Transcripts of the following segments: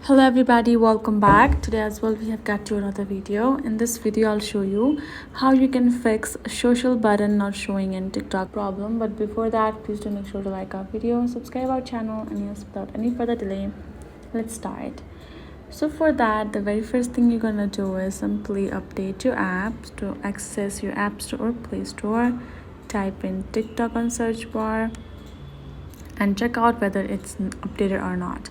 Hello everybody, welcome back. Today as well we have got to another video. In this video I'll show you how you can fix a social button not showing in TikTok problem. But before that, please do make sure to like our video, subscribe our channel, and yes, without any further delay, let's start. So for that, the very first thing you're gonna do is simply update your apps. To access your app store or play store, type in TikTok on search bar and check out whether it's updated or not.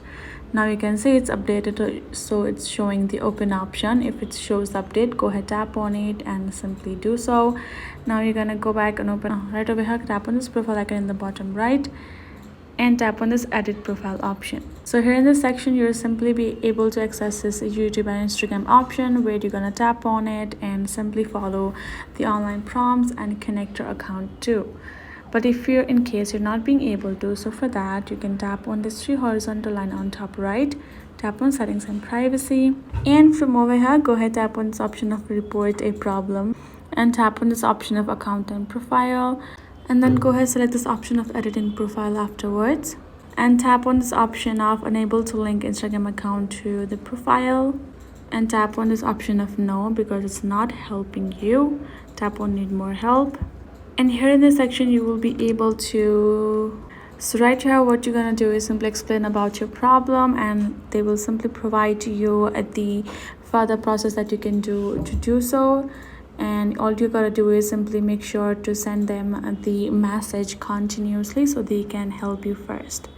Now you can see it's updated, so it's showing the open option. If it shows update, go ahead, tap on it and simply do so. Now you're gonna go back and open right over here, tap on this profile icon in the bottom right and tap on this edit profile option. So here in this section, you'll simply be able to access this YouTube and Instagram option, where you're gonna tap on it and simply follow the online prompts and connect your account too. But if you're in case you're not being able to, so for that you can tap on this three horizontal line on top right, tap on settings and privacy, and from over here go ahead, tap on this option of report a problem and tap on this option of account and profile, and then go ahead, select this option of editing profile afterwards and tap on this option of unable to link Instagram account to the profile and tap on this option of no because it's not helping you. Tap on need more help. And here in this section you will be able to, so right here what you're gonna do is simply explain about your problem, and they will simply provide to you at the further process that you can do to do so. And all you gotta do is simply make sure to send them the message continuously so they can help you first.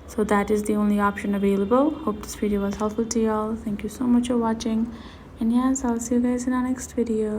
So that is the only option available. Hope this video was helpful to y'all. Thank you so much for watching, and yes, I'll see you guys in our next video.